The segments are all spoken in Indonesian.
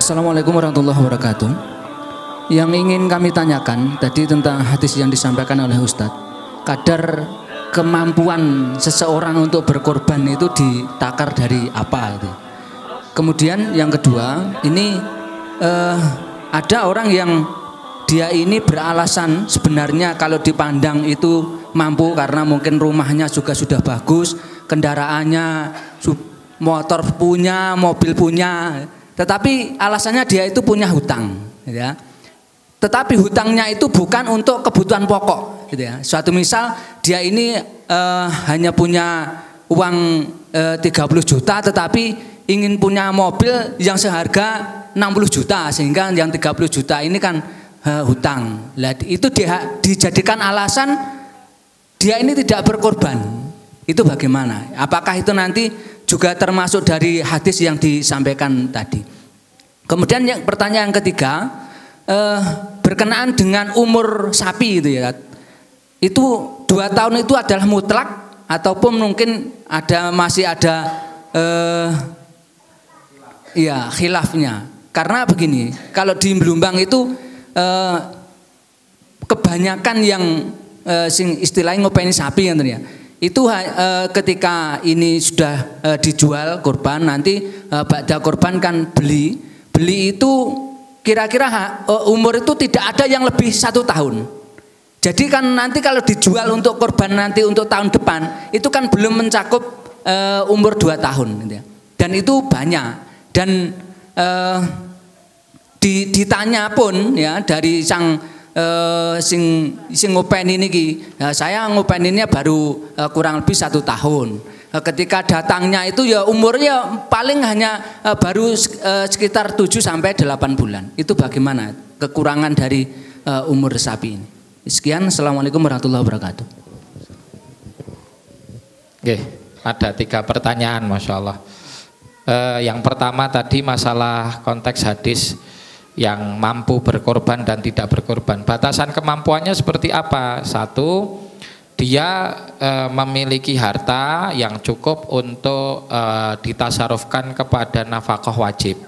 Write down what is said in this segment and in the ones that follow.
Assalamualaikum warahmatullahi wabarakatuh. Yang ingin kami tanyakan tadi tentang hadis yang disampaikan oleh Ustadz, kadar kemampuan seseorang untuk berkorban itu ditakar dari apa itu. Kemudian yang kedua, ini ada orang yang dia ini beralasan sebenarnya kalau dipandang itu mampu karena mungkin rumahnya juga sudah bagus, kendaraannya, motor punya, mobil punya, tetapi alasannya dia itu punya hutang, ya. Tetapi hutangnya itu bukan untuk kebutuhan pokok, gitu ya. Suatu misal dia ini hanya punya uang 30 juta, tetapi ingin punya mobil yang seharga 60 juta, sehingga yang 30 juta ini kan hutang. Nah, itu dijadikan alasan dia ini tidak berkorban. Itu bagaimana? Apakah itu nanti juga termasuk dari hadis yang disampaikan tadi? Kemudian yang pertanyaan ketiga, berkenaan dengan umur sapi itu ya. Itu 2 tahun itu adalah mutlak ataupun mungkin masih ada ya khilafnya. Karena begini, kalau di Belumbang itu kebanyakan yang istilahnya ngopeni sapi ya. Itu ketika ini sudah dijual korban, nanti ba'da korban kan beli itu kira-kira umur itu tidak ada yang lebih 1 tahun. Jadi kan nanti kalau dijual untuk korban nanti untuk tahun depan itu kan belum mencakup umur 2 tahun gitu ya. Dan itu banyak. Dan ditanya pun ya dari sang sing ngopeni niki, saya ngopeninnya baru kurang lebih 1 tahun. Ketika datangnya itu ya umurnya paling hanya baru sekitar 7 sampai 8 bulan. Itu bagaimana kekurangan dari umur sapi ini? Sekian, assalamualaikum warahmatullahi wabarakatuh. Oke, ada 3 pertanyaan, masya Allah. Yang pertama tadi masalah konteks hadis yang mampu berkorban dan tidak berkorban. Batasan kemampuannya seperti apa? 1, dia memiliki harta yang cukup untuk ditasarufkan kepada nafkah wajib.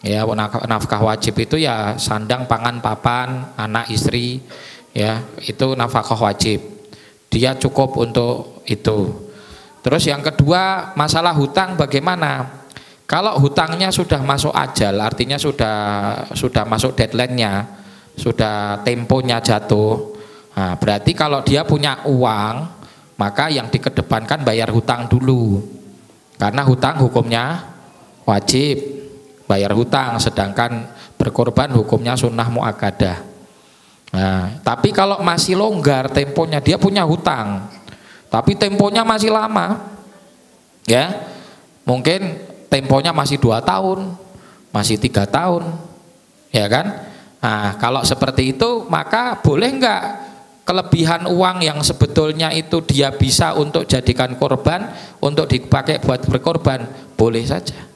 Ya, nafkah wajib itu ya sandang, pangan, papan, anak, istri, ya itu nafkah wajib. Dia cukup untuk itu. Terus yang kedua, masalah hutang bagaimana? Kalau hutangnya sudah masuk ajal, artinya sudah masuk deadline-nya, sudah temponya jatuh. Nah, berarti kalau dia punya uang, maka yang dikedepankan bayar hutang dulu. Karena hutang hukumnya wajib, bayar hutang, sedangkan berkorban hukumnya sunnah muakkadah. Nah, tapi kalau masih longgar temponya, dia punya hutang, tapi temponya masih lama, ya mungkin temponya masih 2 tahun, masih 3 tahun, ya kan? Nah, kalau seperti itu maka boleh enggak kelebihan uang yang sebetulnya itu dia bisa untuk jadikan korban, untuk dipakai buat berkorban, boleh saja.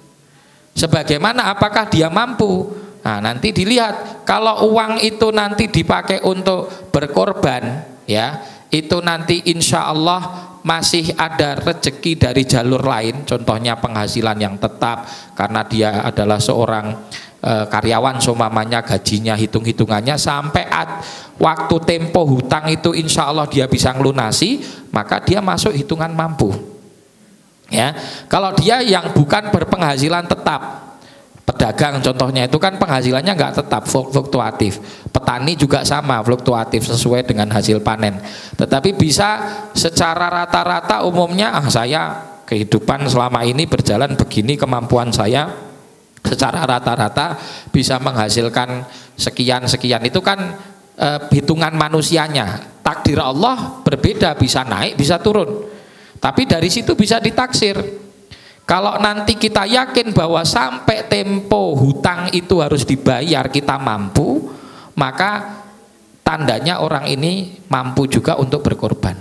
Sebagaimana apakah dia mampu? Nah, nanti dilihat kalau uang itu nanti dipakai untuk berkorban, ya itu nanti insya Allah masih ada rezeki dari jalur lain, contohnya penghasilan yang tetap karena dia adalah seorang karyawan, seumpamanya gajinya hitung-hitungannya sampai waktu tempo hutang itu insya Allah dia bisa ngelunasi, maka dia masuk hitungan mampu. Ya, kalau dia yang bukan berpenghasilan tetap, pedagang contohnya itu kan penghasilannya nggak tetap, fluktuatif. Petani juga sama, fluktuatif sesuai dengan hasil panen. Tetapi bisa secara rata-rata umumnya saya kehidupan selama ini berjalan begini, kemampuan saya secara rata-rata bisa menghasilkan sekian-sekian. Itu kan hitungan manusianya. Takdir Allah berbeda, bisa naik, bisa turun. Tapi dari situ bisa ditaksir. Kalau nanti kita yakin bahwa sampai tempo hutang itu harus dibayar kita mampu, maka tandanya orang ini mampu juga untuk berkorban.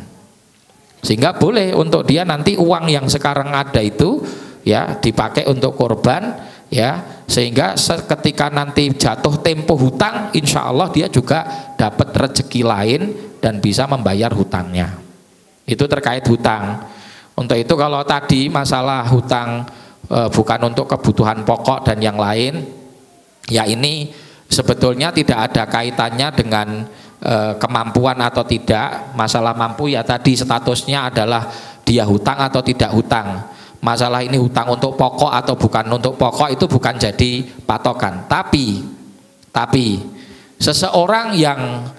Sehingga boleh untuk dia nanti uang yang sekarang ada itu ya dipakai untuk korban, ya sehingga ketika nanti jatuh tempo hutang, insya Allah dia juga dapat rezeki lain dan bisa membayar hutangnya. Itu terkait hutang. Untuk itu kalau tadi masalah hutang bukan untuk kebutuhan pokok dan yang lain, Ya ini sebetulnya tidak ada kaitannya dengan kemampuan atau tidak. Masalah mampu ya tadi statusnya adalah dia hutang atau tidak hutang. Masalah ini hutang untuk pokok atau bukan untuk pokok itu bukan jadi patokan. Tapi seseorang yang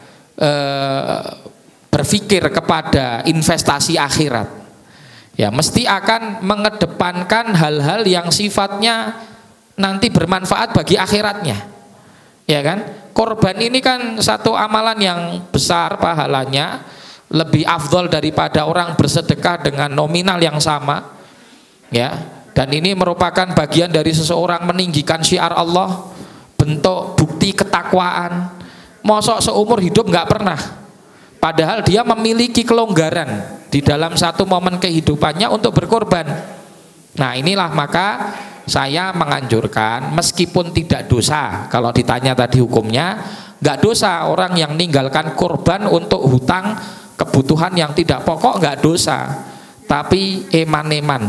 berpikir kepada investasi akhirat, ya mesti akan mengedepankan hal-hal yang sifatnya nanti bermanfaat bagi akhiratnya, ya kan? Korban ini kan satu amalan yang besar pahalanya, lebih afdol daripada orang bersedekah dengan nominal yang sama, ya. Dan ini merupakan bagian dari seseorang meninggikan syiar Allah, bentuk bukti ketakwaan. Mosok seumur hidup nggak pernah, padahal dia memiliki kelonggaran di dalam satu momen kehidupannya untuk berkorban. Nah inilah maka saya menganjurkan, meskipun tidak dosa, kalau ditanya tadi hukumnya, nggak dosa orang yang meninggalkan korban untuk hutang kebutuhan yang tidak pokok, nggak dosa. Tapi eman-eman,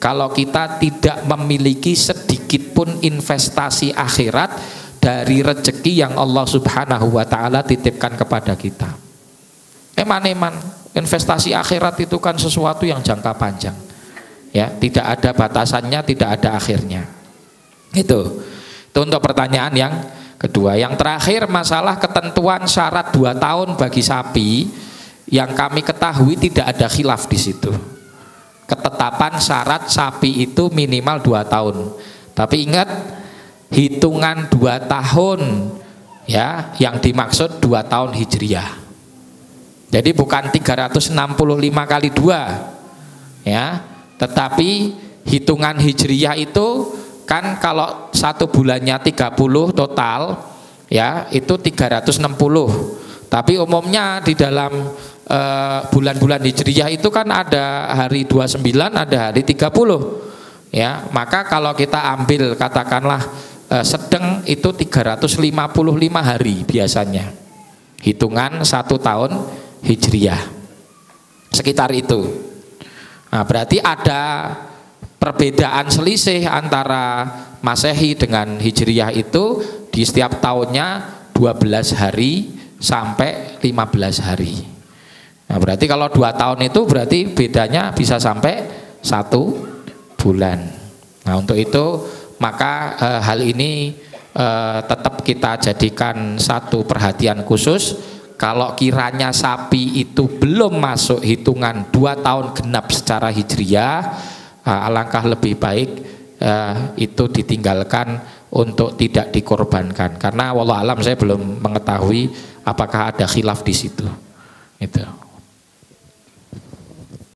kalau kita tidak memiliki sedikit pun investasi akhirat dari rezeki yang Allah Subhanahu wa Ta'ala titipkan kepada kita. Eman-eman, investasi akhirat itu kan sesuatu yang jangka panjang. Ya, tidak ada batasannya, tidak ada akhirnya. Itu untuk pertanyaan yang kedua. Yang terakhir, masalah ketentuan syarat 2 tahun bagi sapi, yang kami ketahui tidak ada khilaf di situ. Ketetapan syarat sapi itu minimal 2 tahun. Tapi ingat, hitungan 2 tahun ya, yang dimaksud 2 tahun hijriyah. Jadi bukan 365 kali 2 ya. Tetapi hitungan hijriyah itu kan kalau 1 bulannya 30 total ya, itu 360. Tapi umumnya di dalam bulan-bulan hijriyah itu kan ada hari 29, ada hari 30 ya. Maka kalau kita ambil katakanlah sedang itu 355 hari biasanya hitungan 1 tahun hijriyah, sekitar itu. Nah, berarti ada perbedaan selisih antara Masehi dengan Hijriyah itu di setiap tahunnya 12 hari sampai 15 hari. Nah, berarti kalau 2 tahun itu berarti bedanya bisa sampai 1 bulan. Nah, untuk itu maka hal ini tetap kita jadikan satu perhatian khusus. Kalau kiranya sapi itu belum masuk hitungan 2 tahun genap secara hijriyah, alangkah lebih baik itu ditinggalkan untuk tidak dikorbankan. Karena wallahu alam saya belum mengetahui apakah ada khilaf di situ. Itu.